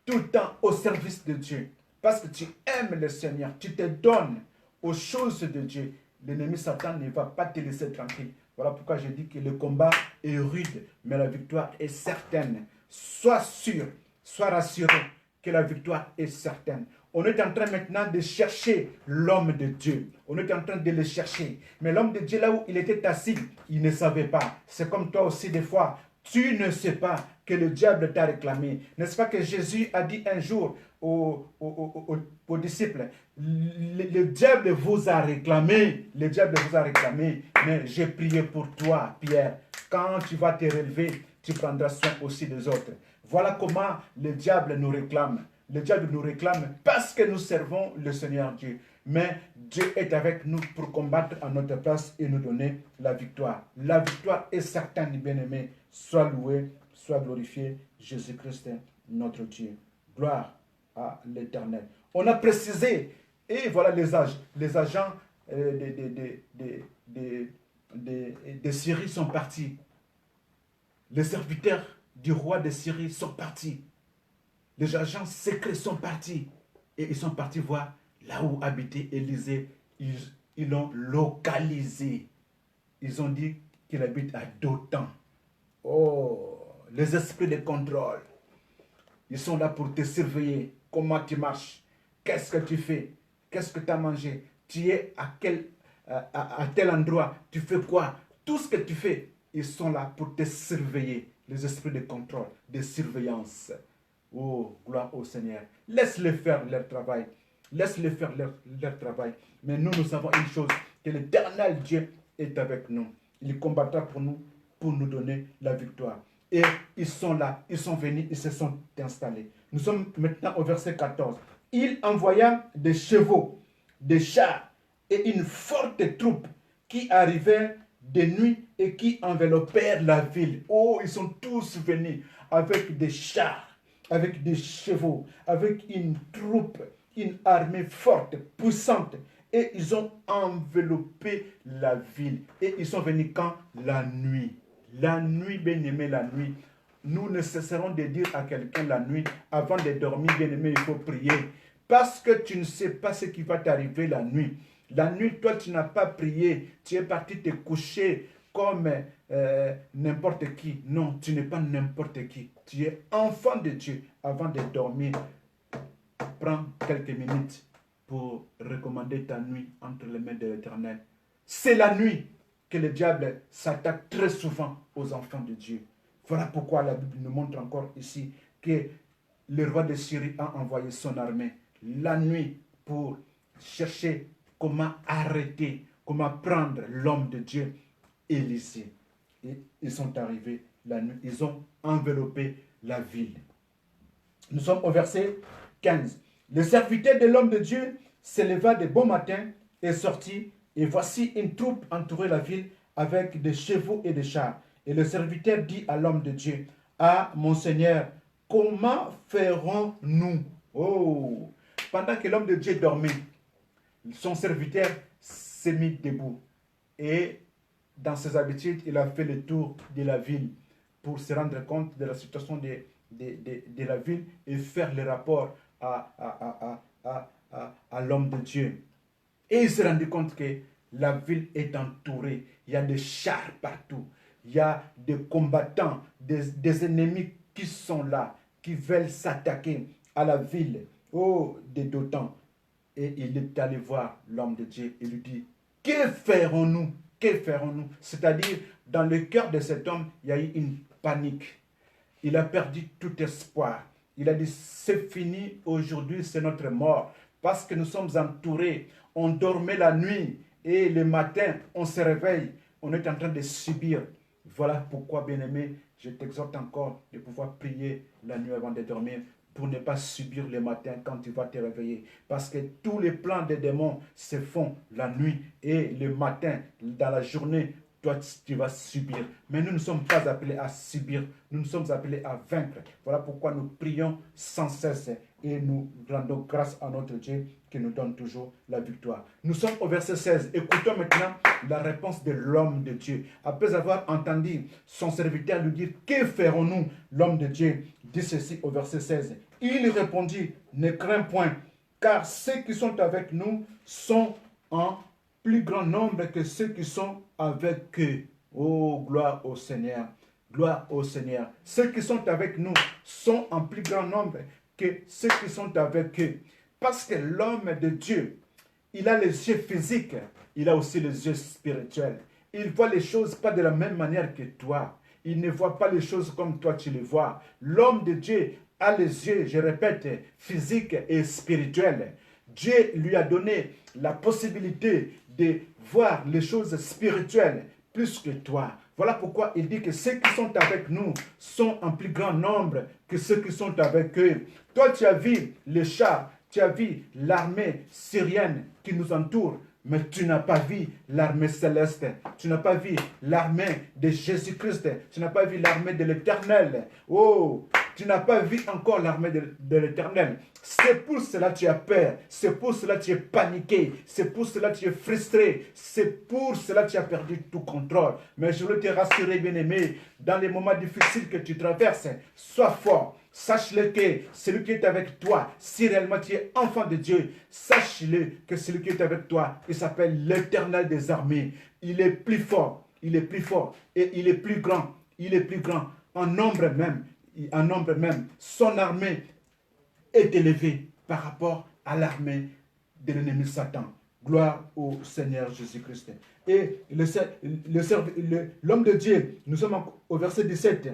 tout le temps au service de Dieu. Parce que tu aimes le Seigneur. Tu te donnes aux choses de Dieu. L'ennemi Satan ne va pas te laisser tranquille. Voilà pourquoi je dis que le combat est rude, mais la victoire est certaine. Sois sûr, sois rassuré que la victoire est certaine. On est en train maintenant de chercher l'homme de Dieu. On est en train de le chercher. Mais l'homme de Dieu, là où il était assis, il ne savait pas. C'est comme toi aussi des fois. Tu ne sais pas que le diable t'a réclamé. N'est-ce pas que Jésus a dit un jour aux disciples, le diable vous a réclamé, le diable vous a réclamé, mais j'ai prié pour toi, Pierre. Quand tu vas te relever, tu prendras soin aussi des autres. Voilà comment le diable nous réclame. Le diable nous réclame parce que nous servons le Seigneur Dieu. Mais Dieu est avec nous pour combattre à notre place et nous donner la victoire. La victoire est certaine, bien-aimés. Sois loué, sois glorifié, Jésus-Christ, notre Dieu. Gloire à l'Éternel. On a précisé, et voilà les agents de Syrie sont partis. Les serviteurs du roi de Syrie sont partis. Les agents secrets sont partis. Et ils sont partis voir là où habitait Élisée. Ils l'ont localisé. Ils ont dit qu'il habite à Dothan. Oh, les esprits de contrôle. Ils sont là pour te surveiller. Comment tu marches? Qu'est-ce que tu fais? Qu'est-ce que tu as mangé? Tu es à tel endroit? Tu fais quoi? Tout ce que tu fais, ils sont là pour te surveiller. Les esprits de contrôle, de surveillance. Oh, gloire au Seigneur. Laisse-les faire leur travail. Laisse-les faire leur travail. Mais nous savons une chose, que l'Éternel Dieu est avec nous. Il combattra pour nous donner la victoire. Et ils sont là, ils sont venus, ils se sont installés. Nous sommes maintenant au verset 14. Il envoya des chevaux, des chars et une forte troupe qui arrivait de nuit et qui enveloppèrent la ville. Oh, ils sont tous venus avec des chars, avec des chevaux, avec une troupe, une armée forte, puissante. Et ils ont enveloppé la ville. Et ils sont venus quand? La nuit. La nuit, bien-aimé, la nuit. Nous ne cesserons de dire à quelqu'un la nuit, avant de dormir, bien-aimé, il faut prier. Parce que tu ne sais pas ce qui va t'arriver la nuit. La nuit, toi, tu n'as pas prié. Tu es parti te coucher comme n'importe qui. Non, tu n'es pas n'importe qui. Tu es enfant de Dieu. Avant de dormir, prends quelques minutes pour recommander ta nuit entre les mains de l'Éternel. C'est la nuit que le diable s'attaque très souvent aux enfants de Dieu. Voilà pourquoi la Bible nous montre encore ici que le roi de Syrie a envoyé son armée la nuit pour chercher comment arrêter, comment prendre l'homme de Dieu, Élisée. Et ils sont arrivés la nuit, ils ont enveloppé la ville. Nous sommes au verset 15. Le serviteur de l'homme de Dieu s'éleva de bon matin et sortit, et voici une troupe entourait la ville avec des chevaux et des chars. Et le serviteur dit à l'homme de Dieu, ah mon Seigneur, comment ferons-nous? Oh, pendant que l'homme de Dieu dormait, son serviteur s'est mis debout. Et dans ses habitudes, il a fait le tour de la ville pour se rendre compte de la situation de la ville et faire le rapport à l'homme de Dieu. Et il s'est rendu compte que la ville est entourée. Il y a des chars partout. Il y a des combattants, des ennemis qui sont là, qui veulent s'attaquer à la ville. Oh, des Dothan. Et il est allé voir l'homme de Dieu et lui dit, que ferons-nous? Que ferons-nous? C'est-à-dire, dans le cœur de cet homme, il y a eu une panique. Il a perdu tout espoir. Il a dit, c'est fini, aujourd'hui c'est notre mort. Parce que nous sommes entourés. On dormait la nuit et le matin, on se réveille. On est en train de subir. Voilà pourquoi, bien-aimé, je t'exhorte encore de pouvoir prier la nuit avant de dormir pour ne pas subir le matin quand tu vas te réveiller. Parce que tous les plans des démons se font la nuit et le matin, dans la journée, toi, tu vas subir. Mais nous ne sommes pas appelés à subir. Nous sommes appelés à vaincre. Voilà pourquoi nous prions sans cesse et nous rendons grâce à notre Dieu qui nous donne toujours la victoire. Nous sommes au verset 16. Écoutons maintenant la réponse de l'homme de Dieu. Après avoir entendu son serviteur lui dire, que ferons-nous? L'homme de Dieu dit ceci au verset 16. Il répondit, ne crains point, car ceux qui sont avec nous sont en plus grand nombre que ceux qui sont avec eux. Oh, gloire au Seigneur. Gloire au Seigneur. Ceux qui sont avec nous sont en plus grand nombre que ceux qui sont avec eux. Parce que l'homme de Dieu, il a les yeux physiques, il a aussi les yeux spirituels. Il voit les choses pas de la même manière que toi. Il ne voit pas les choses comme toi tu les vois. L'homme de Dieu a les yeux, je répète, physiques et spirituels. Dieu lui a donné la possibilité de voir les choses spirituelles plus que toi. Voilà pourquoi il dit que ceux qui sont avec nous sont en plus grand nombre que ceux qui sont avec eux. Toi, tu as vu les chars, tu as vu l'armée syrienne qui nous entoure, mais tu n'as pas vu l'armée céleste. Tu n'as pas vu l'armée de Jésus-Christ. Tu n'as pas vu l'armée de l'Éternel. Oh, tu n'as pas vu encore l'armée de l'Éternel. C'est pour cela que tu as peur. C'est pour cela que tu es paniqué. C'est pour cela que tu es frustré. C'est pour cela que tu as perdu tout contrôle. Mais je veux te rassurer, bien-aimé, dans les moments difficiles que tu traverses, sois fort. Sache-le que celui qui est avec toi, si réellement tu es enfant de Dieu, sache-le que celui qui est avec toi, il s'appelle l'Éternel des armées. Il est plus fort, il est plus fort et il est plus grand. Il est plus grand en nombre même. En nombre même. Son armée est élevée par rapport à l'armée de l'ennemi Satan. Gloire au Seigneur Jésus-Christ. Et l'homme de Dieu, nous sommes au verset 17.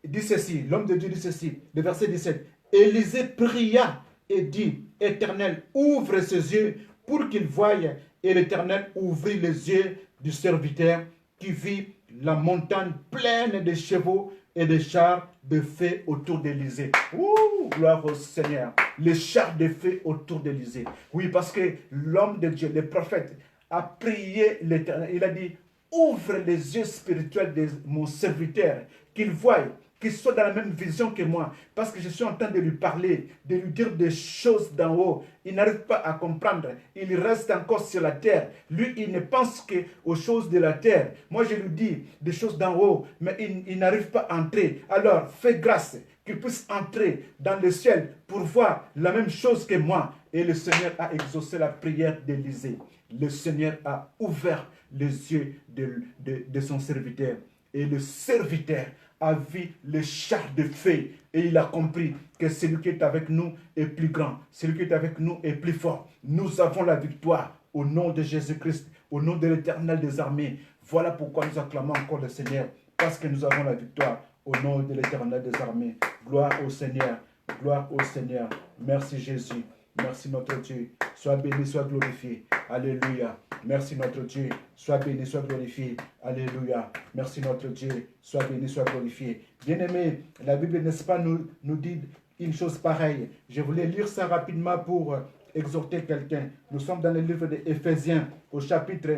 Dit ceci, l'homme de Dieu dit ceci, le verset 17. Élisée pria et dit, Éternel, ouvre ses yeux pour qu'il voie. Et l'Éternel ouvrit les yeux du serviteur qui vit la montagne pleine de chevaux et de chars de feu autour d'Élysée. Ouh, gloire au Seigneur. Les chars de feu autour d'Élysée. Oui, parce que l'homme de Dieu, le prophète, a prié l'Éternel. Il a dit, ouvre les yeux spirituels de mon serviteur, qu'il voie, qu'il soit dans la même vision que moi, parce que je suis en train de lui parler, de lui dire des choses d'en haut. Il n'arrive pas à comprendre. Il reste encore sur la terre. Lui, il ne pense qu'aux choses de la terre. Moi, je lui dis des choses d'en haut, mais il n'arrive pas à entrer. Alors, fais grâce qu'il puisse entrer dans le ciel pour voir la même chose que moi. Et le Seigneur a exaucé la prière d'Élisée. Le Seigneur a ouvert les yeux de son serviteur. Et le serviteur a vu le char de feu et il a compris que celui qui est avec nous est plus grand, celui qui est avec nous est plus fort. Nous avons la victoire au nom de Jésus-Christ, au nom de l'Éternel des armées. Voilà pourquoi nous acclamons encore le Seigneur, parce que nous avons la victoire au nom de l'Éternel des armées. Gloire au Seigneur, Gloire au Seigneur. Merci Jésus. Merci notre Dieu. Sois béni, sois glorifié. Alléluia. Merci notre Dieu. Sois béni, sois glorifié. Alléluia. Merci notre Dieu. Sois béni, sois glorifié. Bien-aimé, la Bible, n'est-ce pas, nous dit une chose pareille. Je voulais lire ça rapidement pour exhorter quelqu'un. Nous sommes dans le livre d'Éphésiens au chapitre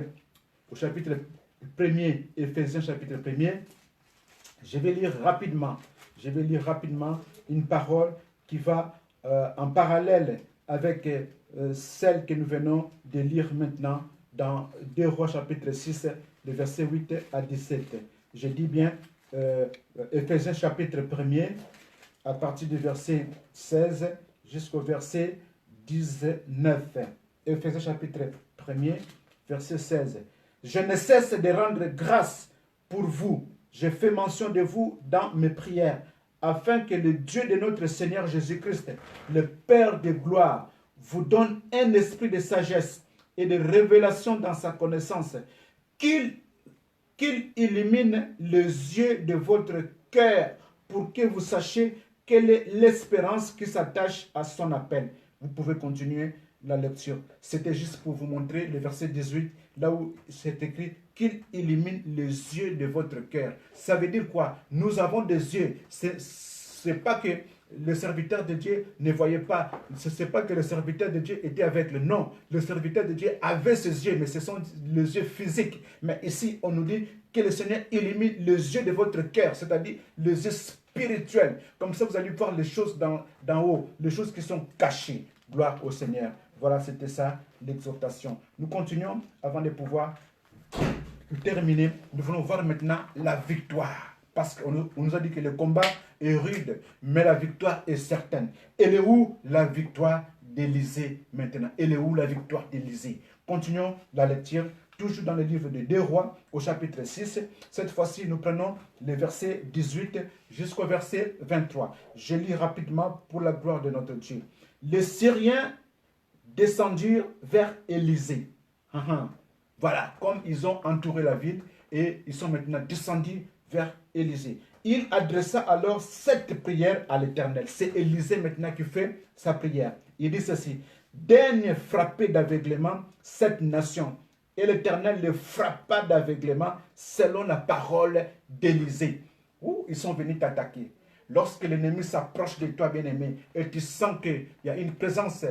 1er. Éphésiens chapitre 1er. Je vais lire rapidement. Je vais lire rapidement une parole qui va en parallèle avec celle que nous venons de lire maintenant dans 2 Rois chapitre 6, les versets 8 à 17. Je dis bien Éphésiens chapitre 1er, à partir du verset 16 jusqu'au verset 19. Éphésiens chapitre 1er, verset 16. Je ne cesse de rendre grâce pour vous. Je fais mention de vous dans mes prières, afin que le Dieu de notre Seigneur Jésus-Christ, le Père de gloire, vous donne un esprit de sagesse et de révélation dans sa connaissance, qu'il illumine les yeux de votre cœur pour que vous sachiez quelle est l'espérance qui s'attache à son appel. Vous pouvez continuer la lecture. C'était juste pour vous montrer le verset 18, là où c'est écrit qu'il illumine les yeux de votre cœur. Ça veut dire quoi? Nous avons des yeux. C'est pas que le serviteur de Dieu ne voyait pas. Ce n'est pas que le serviteur de Dieu était aveugle. Non, le serviteur de Dieu avait ses yeux, mais ce sont les yeux physiques. Mais ici, on nous dit que le Seigneur illumine les yeux de votre cœur, c'est-à-dire les yeux spirituels. Comme ça, vous allez voir les choses d'en haut, les choses qui sont cachées. Gloire au Seigneur. Voilà, c'était ça, l'exhortation. Nous continuons avant de pouvoir terminer. Nous voulons voir maintenant la victoire. Parce qu'on nous a dit que le combat est rude, mais la victoire est certaine. Elle est où la victoire d'Élisée maintenant? Elle est où la victoire d'Élisée? Continuons la lecture, toujours dans le livre de 2 Rois, au chapitre 6. Cette fois-ci, nous prenons les versets 18 jusqu'au verset 23. Je lis rapidement pour la gloire de notre Dieu. Les Syriens descendirent vers Élisée. Voilà, comme ils ont entouré la ville et ils sont maintenant descendus vers Élisée. Il adressa alors cette prière à l'Éternel. C'est Élisée maintenant qui fait sa prière. Il dit ceci: daigne frapper d'aveuglement cette nation. Et l'Éternel le frappa d'aveuglement selon la parole d'Élisée. Ils sont venus t'attaquer. Lorsque l'ennemi s'approche de toi, bien-aimé, et tu sens qu'il y a une présence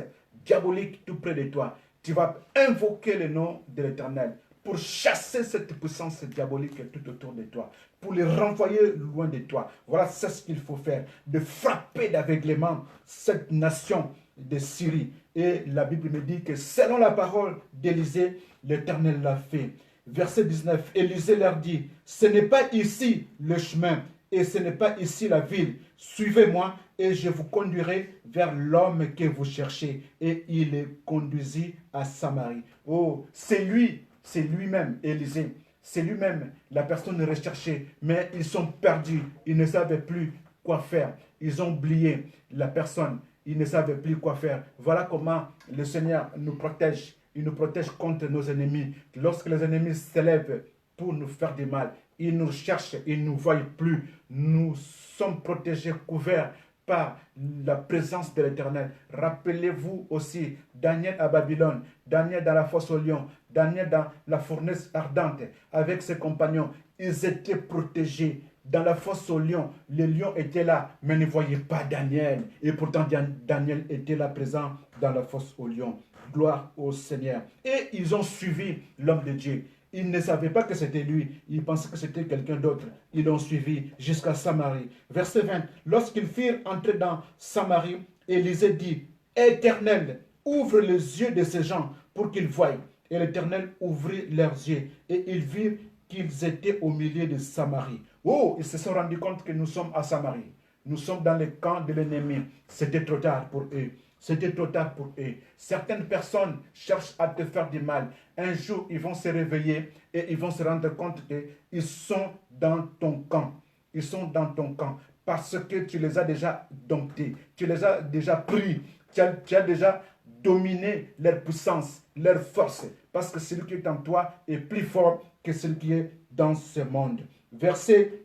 diabolique tout près de toi, tu vas invoquer le nom de l'Éternel pour chasser cette puissance diabolique tout autour de toi, pour les renvoyer loin de toi. Voilà, c'est ce qu'il faut faire, de frapper d'aveuglement cette nation de Syrie. Et la Bible me dit que selon la parole d'Élisée, l'Éternel l'a fait. Verset 19, Élisée leur dit: ce n'est pas ici le chemin, et ce n'est pas ici la ville. Suivez-moi et je vous conduirai vers l'homme que vous cherchez. Et il les conduisit à Samarie. Oh, c'est lui-même, Élisée. C'est lui-même la personne recherchée. Mais ils sont perdus. Ils ne savaient plus quoi faire. Ils ont oublié la personne. Ils ne savaient plus quoi faire. Voilà comment le Seigneur nous protège. Il nous protège contre nos ennemis. Lorsque les ennemis s'élèvent pour nous faire du mal, ils nous cherchent, ils ne nous voient plus. Nous sommes protégés, couverts par la présence de l'Éternel. Rappelez-vous aussi Daniel à Babylone, Daniel dans la fosse au lion, Daniel dans la fournaise ardente, avec ses compagnons. Ils étaient protégés. Dans la fosse au lion, le lion était là, mais ne voyait pas Daniel. Et pourtant, Daniel était là présent dans la fosse au lion. Gloire au Seigneur. Et ils ont suivi l'homme de Dieu. Ils ne savaient pas que c'était lui. Ils pensaient que c'était quelqu'un d'autre. Ils l'ont suivi jusqu'à Samarie. Verset 20. Lorsqu'ils firent entrer dans Samarie, Élisée dit: Éternel, ouvre les yeux de ces gens pour qu'ils voient. Et l'Éternel ouvrit leurs yeux. Et ils virent qu'ils étaient au milieu de Samarie. Oh, ils se sont rendus compte que nous sommes à Samarie. Nous sommes dans le camp de l'ennemi. C'était trop tard pour eux. C'était trop tard pour eux. Certaines personnes cherchent à te faire du mal. Un jour, ils vont se réveiller et ils vont se rendre compte qu'ils sont dans ton camp. Ils sont dans ton camp parce que tu les as déjà domptés. Tu les as déjà pris. Tu as déjà dominé leur puissance, leur force. Parce que celui qui est en toi est plus fort que celui qui est dans ce monde. Verset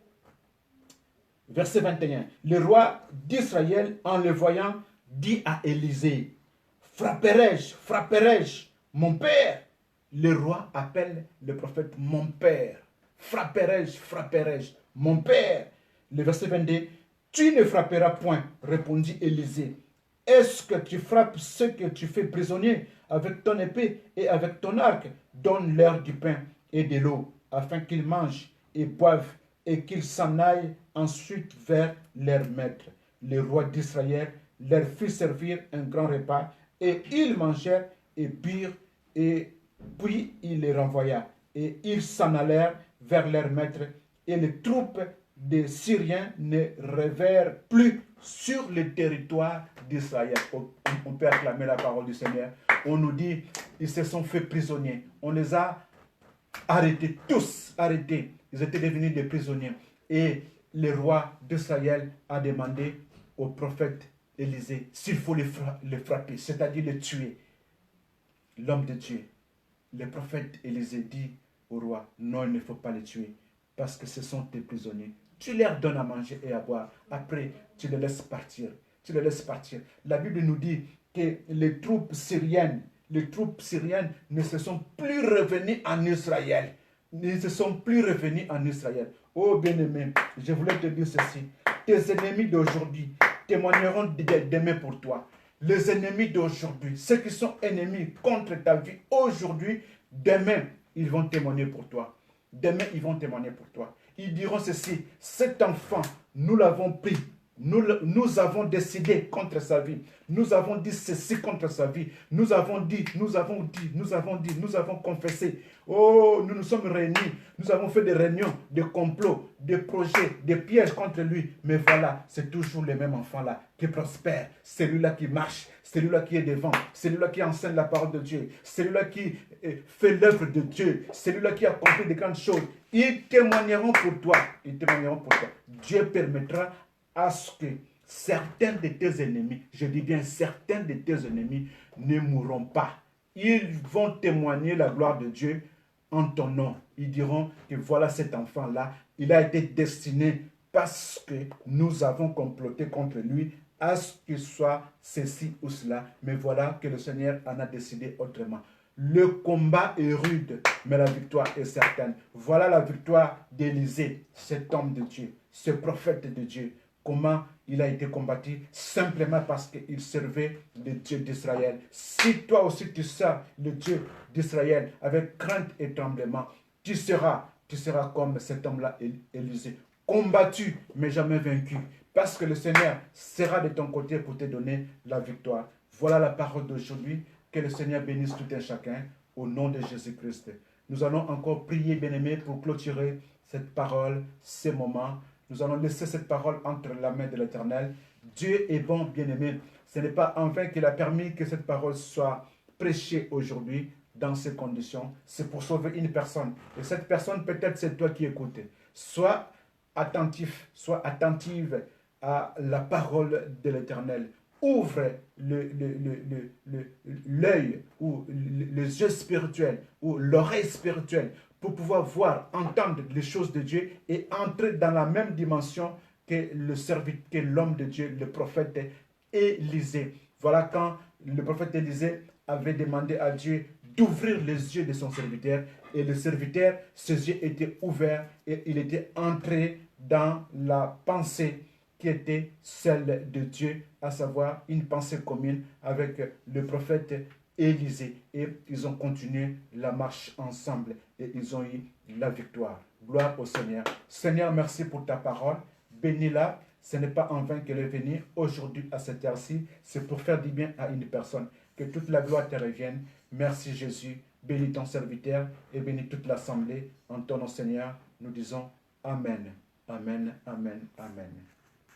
Verset 21. Le roi d'Israël, en le voyant, dit à Élisée, frapperai-je, mon père? Le roi appelle le prophète mon père. Frapperai-je, mon père? Le verset 22. Tu ne frapperas point, répondit Élisée. Est-ce que tu frappes ceux que tu fais prisonniers avec ton épée et avec ton arc? Donne-leur du pain et de l'eau, afin qu'ils mangent et boivent, et qu'ils s'en aillent ensuite vers leur maître. Le roi d'Israël leur fit servir un grand repas, et ils mangèrent et burent, et puis il les renvoya. Et ils s'en allèrent vers leur maître, et les troupes des Syriens ne revinrent plus sur le territoire d'Israël. On peut acclamer la parole du Seigneur. On nous dit, ils se sont fait prisonniers. On les a arrêtés, tous arrêtés. Ils étaient devenus des prisonniers. Et le roi d'Israël a demandé au prophète Élisée s'il faut les frapper, c'est-à-dire les tuer. L'homme de Dieu, le prophète Élisée dit au roi, non, il ne faut pas les tuer, parce que ce sont tes prisonniers. Tu leur donnes à manger et à boire. Après, tu les laisses partir. Tu les laisses partir. La Bible nous dit que les troupes syriennes ne se sont plus revenues en Israël. Ne se sont plus revenus en Israël. Oh bien-aimé, je voulais te dire ceci. Tes ennemis d'aujourd'hui témoigneront demain pour toi. Les ennemis d'aujourd'hui, ceux qui sont ennemis contre ta vie aujourd'hui, demain, ils vont témoigner pour toi. Demain, ils vont témoigner pour toi. Ils diront ceci, cet enfant, nous l'avons pris. Nous avons décidé contre sa vie. Nous avons dit ceci contre sa vie. Nous avons confessé. Oh, nous nous sommes réunis. Nous avons fait des réunions, des complots, des projets, des pièges contre lui. Mais voilà, c'est toujours le même enfant-là qui prospère. Celui-là qui marche, celui-là qui est devant, celui-là qui enseigne la parole de Dieu, celui-là qui fait l'œuvre de Dieu, celui-là qui a accompli de grandes choses. Ils témoigneront pour toi. Ils témoigneront pour toi. Dieu permettra à ce que certains de tes ennemis, je dis bien certains de tes ennemis, ne mourront pas. Ils vont témoigner la gloire de Dieu en ton nom. Ils diront que voilà cet enfant-là, il a été destiné parce que nous avons comploté contre lui à ce qu'il soit ceci ou cela. Mais voilà que le Seigneur en a décidé autrement. Le combat est rude, mais la victoire est certaine. Voilà la victoire d'Élisée, cet homme de Dieu, ce prophète de Dieu. Comment il a été combattu? Simplement parce qu'il servait le Dieu d'Israël. Si toi aussi tu sers le Dieu d'Israël avec crainte et tremblement, tu seras comme cet homme-là, Élisée. Combattu, mais jamais vaincu. Parce que le Seigneur sera de ton côté pour te donner la victoire. Voilà la parole d'aujourd'hui. Que le Seigneur bénisse tout un chacun au nom de Jésus-Christ. Nous allons encore prier, bien-aimés, pour clôturer cette parole, ces moments. Nous allons laisser cette parole entre la main de l'Éternel. Dieu est bon, bien-aimé. Ce n'est pas en vain qu'il a permis que cette parole soit prêchée aujourd'hui dans ces conditions. C'est pour sauver une personne. Et cette personne, peut-être c'est toi qui écoutes. Sois attentif, sois attentive à la parole de l'Éternel. Ouvre l'œil ou les yeux spirituels ou l'oreille spirituelle pour pouvoir voir, entendre les choses de Dieu et entrer dans la même dimension que l'homme de Dieu, le prophète Élisée. Voilà quand le prophète Élisée avait demandé à Dieu d'ouvrir les yeux de son serviteur et le serviteur, ses yeux étaient ouverts et il était entré dans la pensée qui était celle de Dieu, à savoir une pensée commune avec le prophète Élisée. Et ils ont continué la marche ensemble et ils ont eu la victoire. Gloire au Seigneur. Seigneur, merci pour ta parole. Bénis-la. Ce n'est pas en vain qu'elle est venue aujourd'hui à cette heure-ci. C'est pour faire du bien à une personne. Que toute la gloire te revienne. Merci Jésus. Bénis ton serviteur et bénis toute l'assemblée. En ton nom, Seigneur, nous disons Amen. Amen, amen, amen.